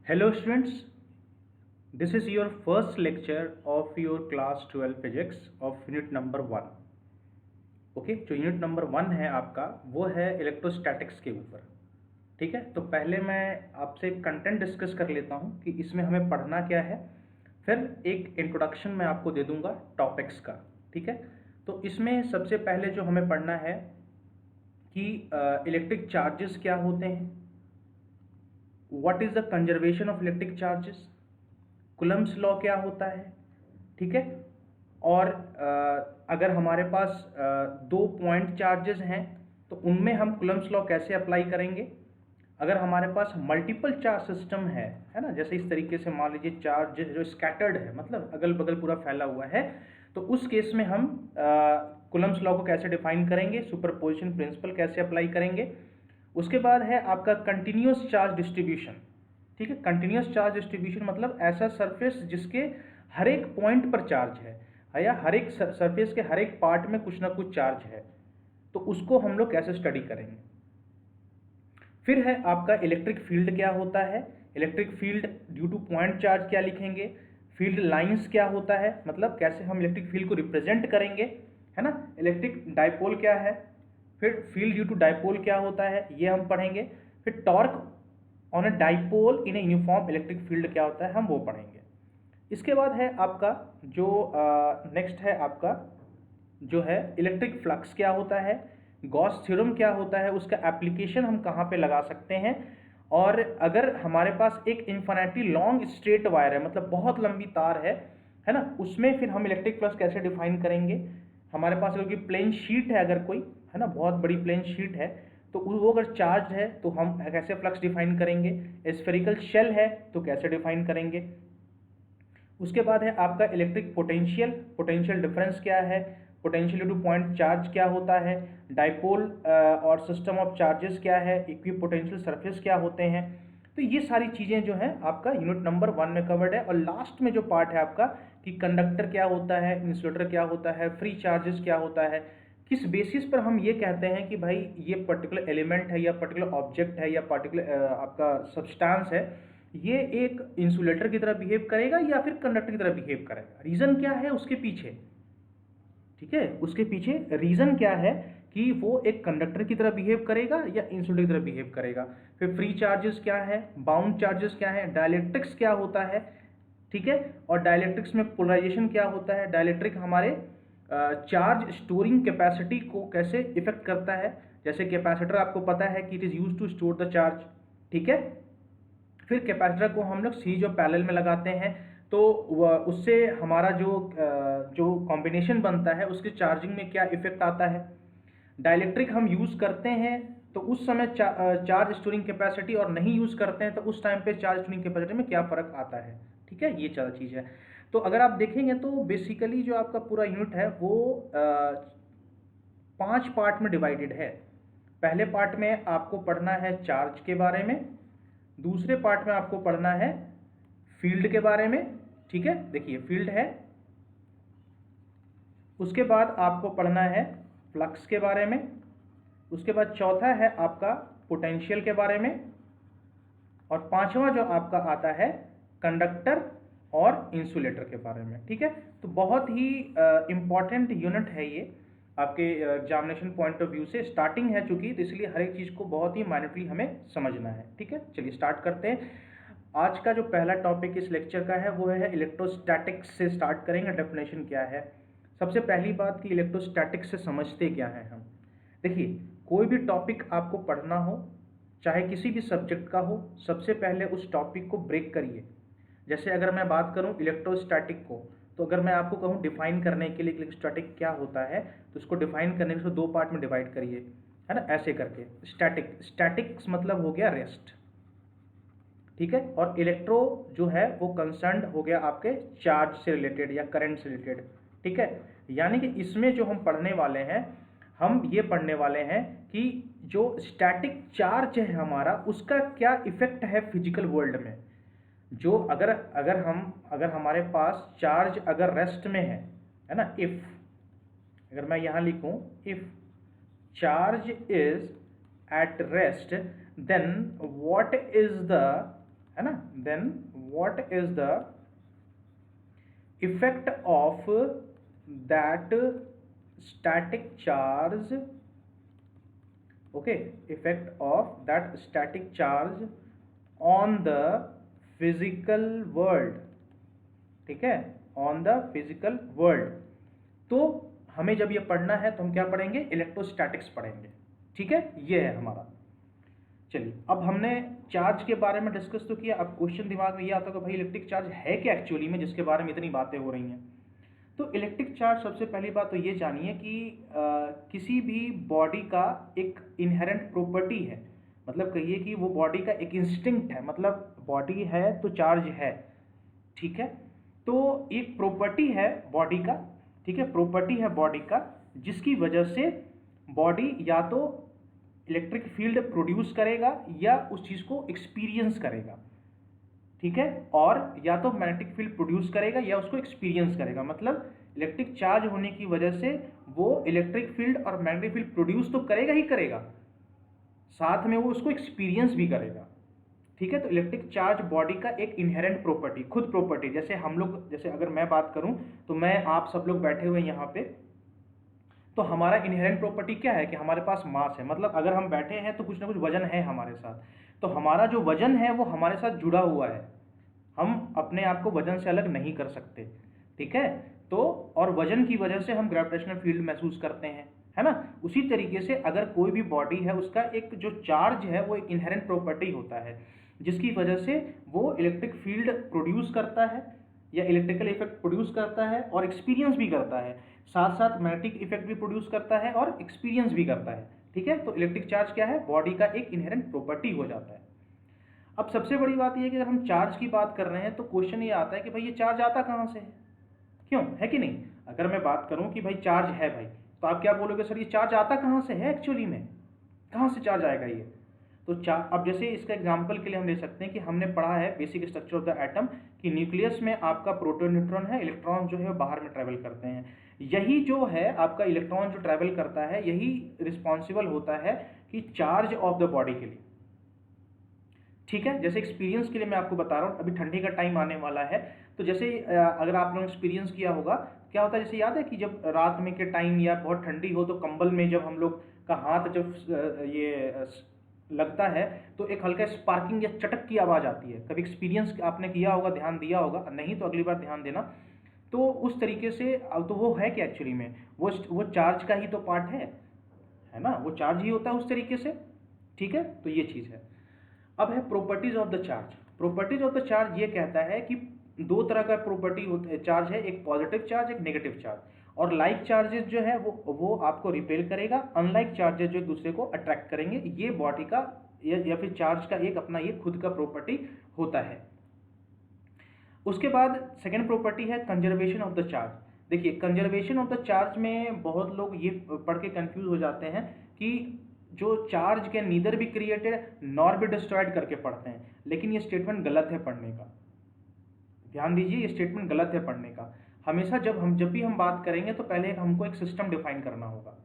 Hello students, this is your first lecture of your class 12 physics of unit number 1. Okay, जो unit number 1 है आपका वो है electrostatics के ऊपर. ठीक है, तो पहले मैं आपसे कंटेंट डिस्कस कर लेता हूँ कि इसमें हमें पढ़ना क्या है. फिर एक इंट्रोडक्शन मैं आपको दे दूंगा टॉपिक्स का. ठीक है, तो इसमें सबसे पहले जो हमें पढ़ना है कि इलेक्ट्रिक चार्जेस क्या होते हैं, what is the conservation of electric charges, Coulomb's law क्या होता है. ठीक है, और अगर हमारे पास दो पॉइंट चार्जेस हैं तो उनमें हम कुलम्स लॉ कैसे अप्लाई करेंगे. अगर हमारे पास मल्टीपल चार्ज सिस्टम है ना, जैसे इस तरीके से मान लीजिए चार्ज जो स्कैटर्ड है, मतलब अगल बगल पूरा फैला हुआ है, तो उस केस में हम कुलम्स लॉ को कैसे डिफाइन करेंगे, सुपरपोजिशन प्रिंसिपल कैसे अप्लाई करेंगे. उसके बाद है आपका कंटिन्यूस चार्ज डिस्ट्रीब्यूशन. ठीक है, कंटिन्यूस चार्ज डिस्ट्रीब्यूशन मतलब ऐसा सरफेस जिसके हर एक पॉइंट पर चार्ज है या हर एक सरफेस के हर एक पार्ट में कुछ ना कुछ चार्ज है, तो उसको हम लोग कैसे स्टडी करेंगे. फिर है आपका इलेक्ट्रिक फील्ड क्या होता है, electric field due two point charge क्या लिखेंगे, फील्ड लाइंस क्या होता है, मतलब कैसे हम इलेक्ट्रिक फील्ड को रिप्रेजेंट करेंगे, है ना. इलेक्ट्रिक डाइपोल क्या है, फिर फील्ड ड्यू टू डाइपोल क्या होता है ये हम पढ़ेंगे. फिर torque on a dipole in a uniform electric field क्या होता है हम वो पढ़ेंगे. इसके बाद है आपका जो नेक्स्ट है आपका जो है इलेक्ट्रिक फ्लक्स क्या होता है, गॉस थ्योरम क्या होता है, उसका एप्लीकेशन हम कहाँ पे लगा सकते हैं. और अगर हमारे पास एक इन्फिनिटी लॉन्ग स्ट्रेट वायर है, मतलब बहुत लंबी तार है ना, उसमें फिर हम इलेक्ट्रिक फ्लक्स कैसे डिफाइन करेंगे. हमारे पास अगर प्लेन शीट है, अगर कोई है ना बहुत बड़ी प्लेन शीट है, तो वो अगर चार्ज है तो हम कैसे फ्लक्स डिफाइन करेंगे. स्फेरिकल शेल है तो कैसे डिफाइन करेंगे. उसके बाद है आपका इलेक्ट्रिक पोटेंशियल, पोटेंशियल डिफरेंस क्या है, पोटेंशियल टू पॉइंट चार्ज क्या होता है, डाइपोल और सिस्टम ऑफ चार्जेस क्या है, इक्विपोटेंशियल सरफेस क्या होते हैं. तो ये सारी चीज़ें जो है आपका यूनिट नंबर 1 में कवर्ड है. और लास्ट में जो पार्ट है आपका कि कंडक्टर क्या होता है, इंसुलेटर क्या होता है, फ्री चार्जेस क्या होता है, किस बेसिस पर हम ये कहते हैं कि भाई ये पर्टिकुलर एलिमेंट है या पर्टिकुलर ऑब्जेक्ट है या पर्टिकुलर आपका सब्सटेंस है, ये एक इंसुलेटर की तरह बिहेव करेगा या फिर कंडक्टर की तरह बिहेव करेगा. रीज़न क्या है उसके पीछे. ठीक है, उसके पीछे रीज़न क्या है कि वो एक कंडक्टर की तरह बिहेव करेगा या इंसुलेटर की तरह बिहेव करेगा. फिर फ्री चार्जेस क्या है, बाउंड चार्जेस क्या है, डाइलेक्ट्रिक्स क्या होता है. ठीक है, और डाइलेक्ट्रिक्स में पोलराइजेशन क्या होता है, डाइलेक्ट्रिक हमारे चार्ज स्टोरिंग कैपेसिटी को कैसे इफेक्ट करता है. जैसे कैपेसिटर आपको पता है कि it is use to store the charge. ठीक है, फिर कैपेसिटर को हम लोग सीरीज और पैरेलल में लगाते हैं, तो उससे हमारा जो कॉम्बिनेशन बनता है उसके चार्जिंग में क्या इफेक्ट आता है. डाइलेक्ट्रिक हम यूज़ करते हैं तो उस समय चार्ज स्टोरिंग कैपेसिटी, और नहीं यूज़ करते हैं तो उस टाइम पे चार्ज स्टोरिंग कैपेसिटी में क्या फ़र्क आता है. ठीक है, ये ज़्यादा चीज़ है. तो अगर आप देखेंगे तो बेसिकली जो आपका पूरा यूनिट है वो 5 पार्ट में डिवाइडेड है. पहले पार्ट में आपको पढ़ना है चार्ज के बारे में, दूसरे पार्ट में आपको पढ़ना है फील्ड के बारे में. ठीक है, देखिए फील्ड है. उसके बाद आपको पढ़ना है फ्लक्स के बारे में. उसके बाद चौथा है आपका पोटेंशियल के बारे में. और पांचवा जो आपका आता है कंडक्टर और इंसुलेटर के बारे में. ठीक है, तो बहुत ही इंपॉर्टेंट यूनिट है ये आपके एग्जामिनेशन पॉइंट ऑफ व्यू से. स्टार्टिंग है चूंकि, तो इसलिए हर एक चीज़ को बहुत ही माइन्यूटली हमें समझना है. ठीक है, चलिए स्टार्ट करते हैं. आज का जो पहला टॉपिक इस लेक्चर का है वो है इलेक्ट्रोस्टैटिक्स से स्टार्ट करेंगे. डेफिनेशन क्या है, सबसे पहली बात कि इलेक्ट्रोस्टैटिक्स से समझते क्या हैं हम. देखिए, कोई भी टॉपिक आपको पढ़ना हो, चाहे किसी भी सब्जेक्ट का हो, सबसे पहले उस टॉपिक को ब्रेक करिए. जैसे अगर मैं बात करूं इलेक्ट्रोस्टैटिक को, तो अगर मैं आपको कहूं डिफाइन करने के लिए इलेक्ट्रोस्टैटिक क्या होता है, तो उसको डिफाइन करने के लिए दो पार्ट में डिवाइड करिए, है ना, ऐसे करके. स्टैटिक, स्टैटिक्स मतलब हो गया रेस्ट. ठीक है, और इलेक्ट्रो जो है वो कंसर्न हो गया आपके चार्ज से रिलेटेड या करंट से रिलेटेड. ठीक है, यानी कि इसमें जो हम पढ़ने वाले हैं, हम ये पढ़ने वाले हैं कि जो स्टैटिक चार्ज है हमारा, उसका क्या इफेक्ट है फिजिकल वर्ल्ड में. जो अगर हमारे पास चार्ज अगर रेस्ट में है ना, इफ अगर मैं यहाँ लिखूँ if charge is at rest, then what is the है ना। Then what is the effect of that static charge, okay, effect of that static charge on the physical world, ठीक है, ऑन द फिजिकल वर्ल्ड। तो हमें जब ये पढ़ना है तो हम क्या पढ़ेंगे, इलेक्ट्रोस्टैटिक्स पढ़ेंगे, ठीक है, ये है हमारा। चलिए, अब हमने चार्ज के बारे में डिस्कस तो किया। अब क्वेश्चन दिमाग में ये आता है तो भाई इलेक्ट्रिक चार्ज है क्या एक्चुअली में, जिसके बारे में इतनी बातें हो रही हैं। तो इलेक्ट्रिक चार्ज, सबसे पहली बात तो ये जानिए कि किसी भी बॉडी का एक इनहेरेंट प्रॉपर्टी है, मतलब कहिए कि वो बॉडी का एक इंस्टिंक्ट है, मतलब बॉडी है तो चार्ज है, ठीक है। तो एक प्रॉपर्टी है बॉडी का, ठीक है, प्रॉपर्टी है बॉडी का, जिसकी वजह से बॉडी या तो इलेक्ट्रिक फील्ड प्रोड्यूस करेगा या उस चीज़ को एक्सपीरियंस करेगा, ठीक है, और या तो मैग्नेटिक फील्ड प्रोड्यूस करेगा या उसको एक्सपीरियंस करेगा। मतलब इलेक्ट्रिक चार्ज होने की वजह से वो इलेक्ट्रिक फील्ड और मैग्नेटिक फील्ड प्रोड्यूस तो करेगा ही करेगा, साथ में वो उसको एक्सपीरियंस भी करेगा, ठीक है। तो इलेक्ट्रिक चार्ज बॉडी का एक इनहेरेंट प्रॉपर्टी, खुद प्रॉपर्टी, जैसे हम लोग, जैसे अगर मैं बात करूं तो मैं, आप सब लोग बैठे हुए यहाँ पे, तो हमारा इनहेरेंट प्रॉपर्टी क्या है कि हमारे पास मास है, मतलब अगर हम बैठे हैं तो कुछ ना कुछ वजन है हमारे साथ, तो हमारा जो वजन है वो हमारे साथ जुड़ा हुआ है, हम अपने आप को वजन से अलग नहीं कर सकते, ठीक है। तो और वजन की वजह से हम ग्रेविटेशनल फील्ड महसूस करते हैं, है ना। उसी तरीके से अगर कोई भी बॉडी है उसका एक जो चार्ज है वो एक इनहेरेंट प्रॉपर्टी होता है, जिसकी वजह से वो इलेक्ट्रिक फील्ड प्रोड्यूस करता है या इलेक्ट्रिकल इफेक्ट प्रोड्यूस करता है और एक्सपीरियंस भी करता है, साथ साथ मैग्नेटिक इफेक्ट भी प्रोड्यूस करता है और एक्सपीरियंस भी करता है, ठीक है। तो इलेक्ट्रिक चार्ज क्या है, बॉडी का एक इनहेरेंट प्रॉपर्टी हो जाता है। अब सबसे बड़ी बात यह है कि अगर हम चार्ज की बात कर रहे हैं तो क्वेश्चन ये आता है कि भाई ये चार्ज आता कहाँ से है, क्यों, है कि नहीं। अगर मैं बात करूं कि भाई चार्ज है भाई, तो आप क्या बोलोगे, सर ये चार्ज आता कहाँ से है एक्चुअली में, कहाँ से चार्ज आएगा ये। तो अब जैसे इसका एग्जांपल के लिए हम ले सकते हैं कि हमने पढ़ा है basic structure of the atom कि न्यूक्लियस में आपका प्रोटॉन न्यूट्रॉन है, इलेक्ट्रॉन जो है बाहर में ट्रैवल करते हैं, यही जो है आपका इलेक्ट्रॉन जो ट्रैवल करता है यही रिस्पॉन्सिबल होता है कि चार्ज ऑफ द बॉडी के लिए, ठीक है। जैसे एक्सपीरियंस के लिए मैं आपको बता रहा हूँ, अभी ठंडी का टाइम आने वाला है, तो जैसे अगर आप लोगों ने एक्सपीरियंस किया होगा, क्या होता है, जैसे याद है कि जब रात में के टाइम या बहुत ठंडी हो तो कंबल में जब हम लोग का हाथ जब ये लगता है तो एक हल्का स्पार्किंग या चटक की आवाज़ आती है। कभी एक्सपीरियंस आपने किया होगा, ध्यान दिया होगा, नहीं तो अगली बार ध्यान देना। तो उस तरीके से, अब तो वो है कि एक्चुअली में वो चार्ज का ही तो पार्ट है ना, वो चार्ज ही होता है उस तरीके से, ठीक है। तो ये चीज़ है। अब है properties of the charge. Properties of the charge ये कहता है कि दो तरह का प्रॉपर्टी होता चार्ज है, एक पॉजिटिव चार्ज, एक नेगेटिव चार्ज, और लाइक चार्जेस जो है वो आपको रिपेल करेगा, अनलाइक चार्जेस जो एक दूसरे को अट्रैक्ट करेंगे। ये बॉडी का या फिर चार्ज का एक अपना ये खुद का प्रॉपर्टी होता है। उसके बाद सेकेंड प्रॉपर्टी है कंजर्वेशन ऑफ द चार्ज। देखिए, कंजर्वेशन ऑफ द चार्ज में बहुत लोग ये पढ़ के कंफ्यूज हो जाते हैं कि जो चार्ज के नीदर भी क्रिएटेड नॉर भी डिस्ट्रॉयड करके पढ़ते हैं, लेकिन ये स्टेटमेंट गलत है पढ़ने का। ध्यान दीजिए, ये स्टेटमेंट गलत है पढ़ने का। हमेशा जब भी हम बात करेंगे तो पहले हमको एक सिस्टम डिफाइन करना होगा।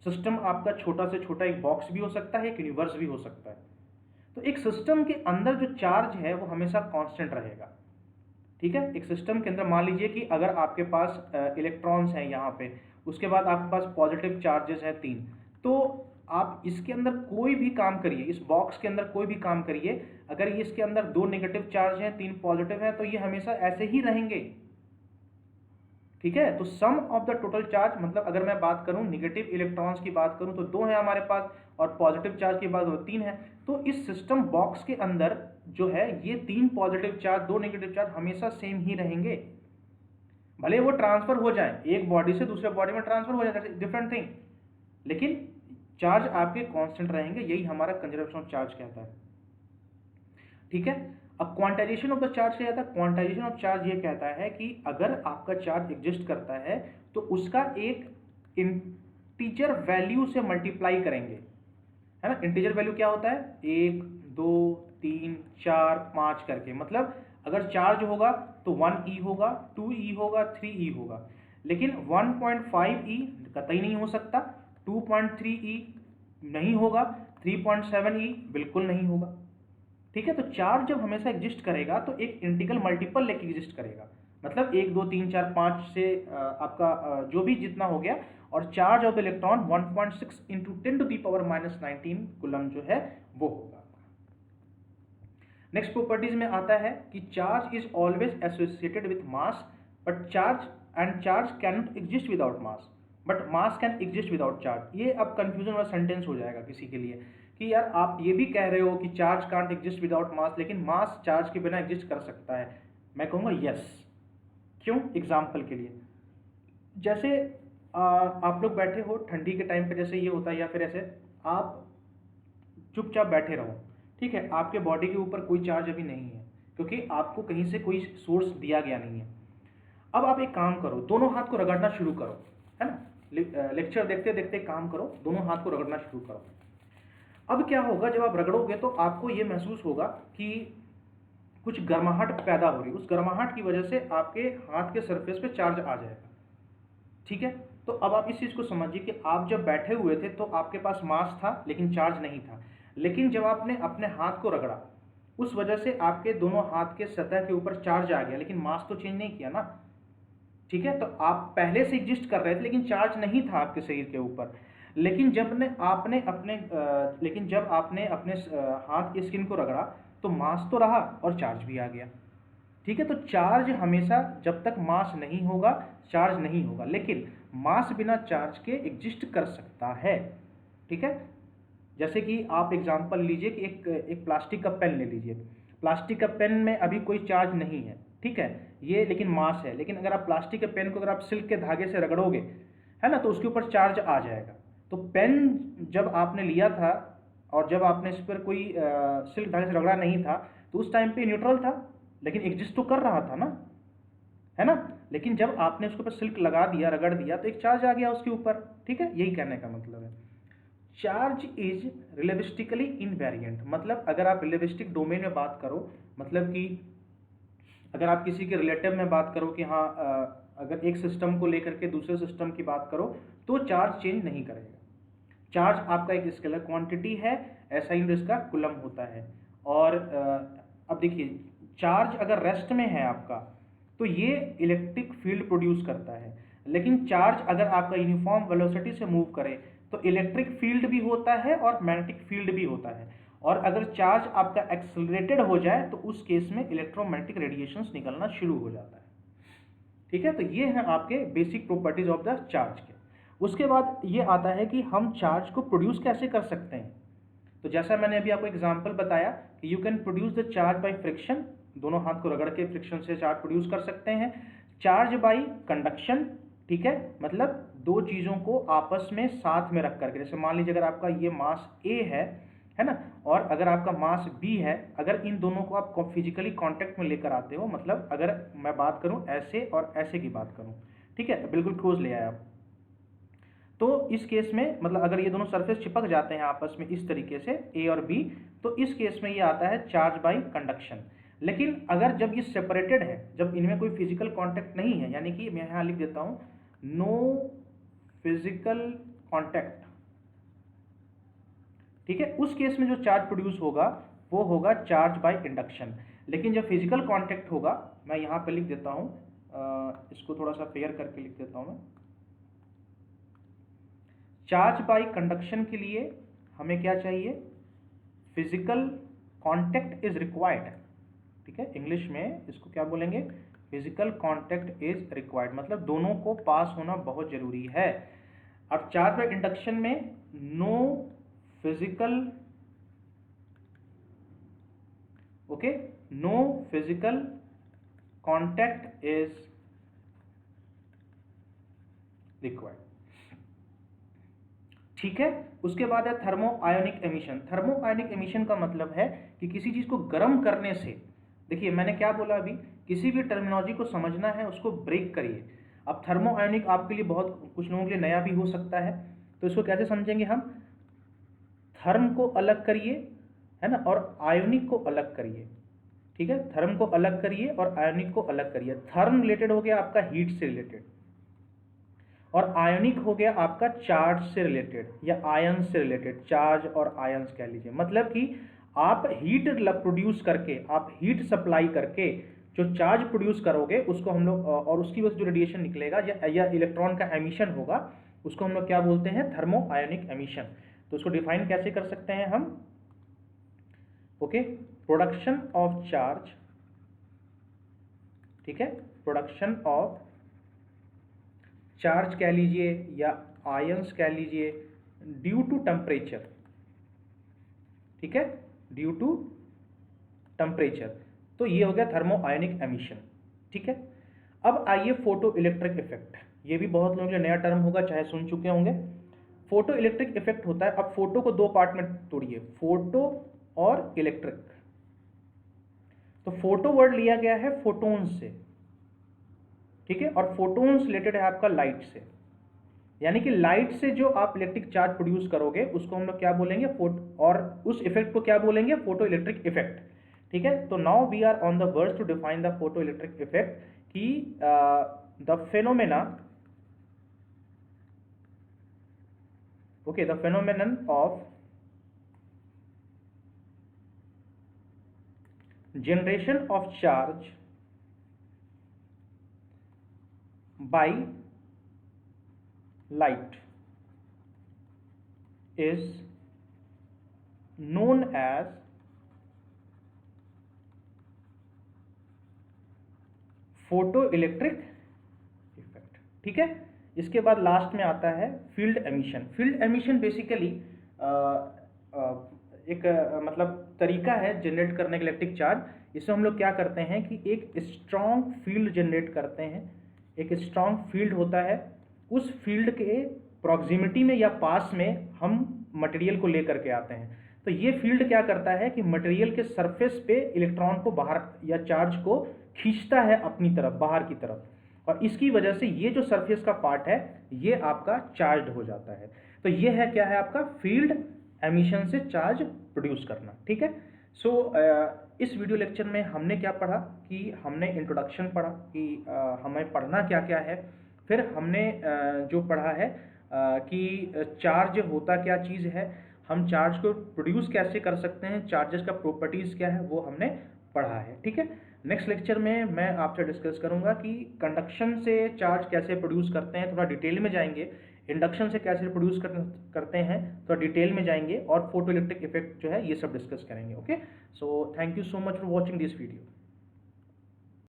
सिस्टम आपका छोटा से छोटा एक बॉक्स भी हो सकता है, एक यूनिवर्स भी हो सकता है। तो एक सिस्टम के अंदर जो चार्ज है वो हमेशा कांस्टेंट रहेगा, ठीक है। एक सिस्टम के अंदर मान लीजिए कि अगर आपके पास इलेक्ट्रॉन्स हैं यहाँ पे, उसके बाद आपके पास पॉजिटिव चार्जेस हैं 3, तो आप इसके अंदर कोई भी काम करिए, इस बॉक्स के अंदर कोई भी काम करिए, अगर ये इसके अंदर 2 नेगेटिव चार्ज हैं 3 पॉजिटिव हैं तो ये हमेशा ऐसे ही रहेंगे, ठीक है। तो सम ऑफ द टोटल चार्ज, मतलब अगर मैं बात करूं नेगेटिव इलेक्ट्रॉन्स की बात करूं तो 2 हैं हमारे पास, और पॉजिटिव चार्ज की बात करूं 3 है। तो इस सिस्टम बॉक्स के अंदर जो है ये 3 पॉजिटिव चार्ज 2 नेगेटिव चार्ज हमेशा सेम ही रहेंगे, भले वो ट्रांसफर हो जाए, एक बॉडी से दूसरे बॉडी में ट्रांसफर हो जाए, डिफरेंट थिंग, लेकिन चार्ज आपके कांस्टेंट रहेंगे। यही हमारा कंजर्वेशन ऑफ चार्ज कहता है, ठीक है। अब क्वांटाइजेशन ऑफ द चार्ज क्या कहता है, क्वांटाइजेशन ऑफ चार्ज ये कहता है कि अगर आपका चार्ज एग्जिस्ट करता है तो उसका एक इंटीजर वैल्यू से मल्टीप्लाई करेंगे, है ना। इंटीजर वैल्यू क्या होता है, 1 2 3 4 5 करके, मतलब अगर चार्ज होगा तो 1e होगा, 2e होगा, 3e होगा, लेकिन 1.5e कतई नहीं हो सकता, 2.3e नहीं होगा, 3.7e बिल्कुल नहीं होगा, ठीक है। तो चार्ज जब हमेशा एग्जिस्ट करेगा तो एक इंटीग्रल मल्टीपल लेके एग्जिस्ट करेगा, मतलब 1 2 3 4 5 से आपका जो भी जितना हो गया, और charge of the electron 1.6 into 10⁻⁹ coulomb जो है वो होगा। नेक्स्ट प्रॉपर्टीज में आता है कि charge is always associated with mass, but charge can not exist without mass, but mass can exist without charge. ये अब कंफ्यूजन वाला सेंटेंस हो जाएगा किसी के लिए कि यार आप ये भी कह रहे हो कि चार्ज कांट एग्जिस्ट विदाउट मास, लेकिन मास चार्ज के बिना एग्जिस्ट कर सकता है। मैं कहूँगा यस। क्यों? एग्जाम्पल के लिए, जैसे आप लोग बैठे हो ठंडी के टाइम पे, जैसे ये होता है, या फिर ऐसे आप चुपचाप बैठे रहो, ठीक है, आपके बॉडी के ऊपर कोई चार्ज अभी नहीं है क्योंकि आपको कहीं से कोई सोर्स दिया गया नहीं है। अब आप एक काम करो, दोनों हाथ को रगड़ना शुरू करो, है ना, लेक्चर देखते देखते काम करो, दोनों हाथ को रगड़ना शुरू करो। अब क्या होगा, जब आप रगड़ोगे तो आपको ये महसूस होगा कि कुछ गर्माहट पैदा हो रही है, उस गर्माहट की वजह से आपके हाथ के सरफेस पे चार्ज आ जाएगा, ठीक है। तो अब आप इस चीज़ को समझिए कि आप जब बैठे हुए थे तो आपके पास मास था लेकिन चार्ज नहीं था, लेकिन जब आपने अपने हाथ को रगड़ा उस वजह से आपके दोनों हाथ के सतह के ऊपर चार्ज आ गया, लेकिन मास तो चेंज नहीं किया ना, ठीक है। तो आप पहले से एग्जिस्ट कर रहे थे लेकिन चार्ज नहीं था आपके शरीर के ऊपर, लेकिन जब आपने अपने हाथ की स्किन को रगड़ा तो मास तो रहा और चार्ज भी आ गया, ठीक है। तो चार्ज हमेशा, जब तक मास नहीं होगा चार्ज नहीं होगा, लेकिन मास बिना चार्ज के एग्जिस्ट कर सकता है, ठीक है। जैसे कि आप एग्जांपल लीजिए कि एक प्लास्टिक का पेन ले लीजिए, प्लास्टिक का पेन में अभी कोई चार्ज नहीं है, ठीक है, ये लेकिन मास है, लेकिन अगर आप प्लास्टिक के पेन को अगर आप सिल्क के धागे से रगड़ोगे, है ना, तो उसके ऊपर चार्ज आ जाएगा। तो पेन जब आपने लिया था और जब आपने इस पर कोई सिल्क धागे से रगड़ा नहीं था तो उस टाइम पे न्यूट्रल था, लेकिन एग्जिस्ट तो कर रहा था ना, है ना। लेकिन जब आपने उसके ऊपर सिल्क लगा दिया, रगड़ दिया, तो एक चार्ज आ गया उसके ऊपर, ठीक है। यही कहने का मतलब है। चार्ज इज रिलेटिविस्टिकली इनवेरिएंट, मतलब अगर आप रिलेटिविस्टिक डोमेन में बात करो, मतलब कि अगर आप किसी के रिलेटिव में बात करो कि हाँ अगर एक सिस्टम को लेकर के दूसरे सिस्टम की बात करो तो चार्ज चेंज नहीं करेगा। चार्ज आपका एक स्केलर क्वांटिटी है, ऐसा ही इसका कुलम होता है। और अब देखिए, चार्ज अगर रेस्ट में है आपका तो ये इलेक्ट्रिक फील्ड प्रोड्यूस करता है, लेकिन चार्ज अगर आपका यूनिफॉर्म वेलोसिटी से मूव करे तो इलेक्ट्रिक फील्ड भी होता है और मैग्नेटिक फील्ड भी होता है। और अगर चार्ज आपका एक्सेलरेटेड हो जाए तो उस केस में इलेक्ट्रोमैग्नेटिक रेडिएशंस निकलना शुरू हो जाता है, ठीक है। तो ये हैं आपके basic properties of the charge के। उसके बाद ये आता है कि हम चार्ज को प्रोड्यूस कैसे कर सकते हैं। तो जैसा मैंने अभी आपको एग्जांपल बताया कि you can produce the charge by friction, दोनों हाथ को रगड़ के फ्रिक्शन से चार्ज प्रोड्यूस कर सकते हैं। चार्ज बाय कंडक्शन, ठीक है, मतलब दो चीज़ों को आपस में साथ में रख करके, जैसे मान लीजिए अगर आपका ये मास ए है ना, और अगर आपका मास बी है, अगर इन दोनों को आप फिजिकली कांटेक्ट में लेकर आते हो, मतलब अगर मैं बात करूं ऐसे और ऐसे की बात करूं, ठीक है, बिल्कुल क्लोज ले आए आप, तो इस केस में मतलब अगर ये दोनों सरफेस चिपक जाते हैं आपस में इस तरीके से ए और बी, तो इस केस में ये आता है चार्ज बाय कंडक्शन। लेकिन अगर जब ये सेपरेटेड है, जब इनमें कोई फिजिकल कांटेक्ट नहीं है, यानी कि मैं यहाँ लिख देता हूँ नो फिजिकल कांटेक्ट, ठीक है, उस केस में जो चार्ज प्रोड्यूस होगा वो होगा चार्ज बाय इंडक्शन। लेकिन जब फिजिकल कांटेक्ट होगा, मैं यहाँ पे लिख देता हूँ, इसको थोड़ा सा फेयर करके लिख देता हूँ मैं, चार्ज बाय कंडक्शन के लिए हमें क्या चाहिए, फिजिकल कांटेक्ट इज रिक्वायर्ड, ठीक है, इंग्लिश में इसको क्या बोलेंगे, फिजिकल कांटेक्ट इज रिक्वायर्ड, मतलब दोनों को पास होना बहुत जरूरी है। अब चार्ज बाय इंडक्शन में no physical, okay, no physical contact is required, ठीक है। उसके बाद है thermo ionic emission. Thermo ionic emission का मतलब है कि किसी चीज को गर्म करने से, देखिए मैंने क्या बोला अभी, किसी भी टर्मिनोलॉजी को समझना है उसको ब्रेक करिए। अब थर्मो आयोनिक आपके लिए बहुत, कुछ लोगों के लिए नया भी हो सकता है, तो इसको कैसे समझेंगे हम, थर्म को अलग करिए, है ना, और आयोनिक को अलग करिए, ठीक है, थर्म को अलग करिए और आयोनिक को अलग करिए। थर्म रिलेटेड हो गया आपका हीट से रिलेटेड, और आयोनिक हो गया आपका चार्ज से रिलेटेड या आयन से रिलेटेड, चार्ज और आयंस कह लीजिए। मतलब कि आप हीट प्रोड्यूस करके, आप हीट सप्लाई करके जो चार्ज प्रोड्यूस करोगे उसको हम लोग, और उसकी वजह से जो रेडिएशन निकलेगा या इलेक्ट्रॉन का एमिशन होगा, उसको हम लोग क्या बोलते हैं, थर्मो आयोनिक एमिशन। तो उसको डिफाइन कैसे कर सकते हैं हम, ओके, प्रोडक्शन ऑफ चार्ज, ठीक है, प्रोडक्शन ऑफ चार्ज कह लीजिए या आयंस कह लीजिए, ड्यू टू टेम्परेचर, ठीक है, ड्यू टू टेम्परेचर। तो ये हो गया थर्मो आयोनिक एमिशन, ठीक है। अब आइए फोटो इलेक्ट्रिक इफेक्ट, ये भी बहुत लोगों के लिए नया टर्म होगा, चाहे सुन चुके होंगे। फोटो इलेक्ट्रिक इफेक्ट होता है, अब फोटो को दो पार्ट में तोड़िए, फोटो और इलेक्ट्रिक। तो फोटो वर्ड लिया गया है फोटोन्स से, ठीक है, और फोटोन्स रिलेटेड है आपका लाइट से, यानी कि लाइट से जो आप इलेक्ट्रिक चार्ज प्रोड्यूस करोगे उसको हम लोग क्या बोलेंगे, और उस इफेक्ट को क्या बोलेंगे, फोटो इलेक्ट्रिक इफेक्ट, ठीक है। तो now we are on the words to define the photoelectric effect कि the phenomena, okay, the phenomenon of generation of charge by light is known as photoelectric effect, ठीक है। इसके बाद last में आता है field emission. Field emission basically एक मतलब तरीका है जनरेट करने के इलेक्ट्रिक चार्ज। इसमें हम लोग क्या करते हैं कि एक स्ट्रॉन्ग फील्ड जनरेट करते हैं, एक स्ट्रॉन्ग फील्ड होता है, उस फील्ड के प्रॉक्सिमिटी में या पास में हम मटेरियल को लेकर के आते हैं। तो ये फील्ड क्या करता है कि मटेरियल के सरफेस पे इलेक्ट्रॉन को बाहर या चार्ज को खींचता है अपनी तरफ, बाहर की तरफ, और इसकी वजह से ये जो सरफेस का पार्ट है ये आपका चार्ज हो जाता है। तो ये है क्या है आपका फील्ड एमिशन से चार्ज प्रोड्यूस करना, ठीक है। सो इस वीडियो लेक्चर में हमने क्या पढ़ा कि हमने इंट्रोडक्शन पढ़ा कि हमें पढ़ना क्या क्या है, फिर हमने जो पढ़ा है कि चार्ज होता क्या चीज़ है, हम चार्ज को प्रोड्यूस कैसे कर सकते हैं, चार्जेस का प्रॉपर्टीज़ क्या है वो हमने पढ़ा है, ठीक है। नेक्स्ट लेक्चर में मैं आपसे डिस्कस करूंगा कि कंडक्शन से चार्ज कैसे प्रोड्यूस करते हैं, थोड़ा डिटेल में जाएंगे, इंडक्शन से कैसे प्रोड्यूस करते हैं तो डिटेल में जाएंगे, और फोटो इलेक्ट्रिक इफेक्ट जो है ये सब डिस्कस करेंगे, okay. So thank you so much for watching this video.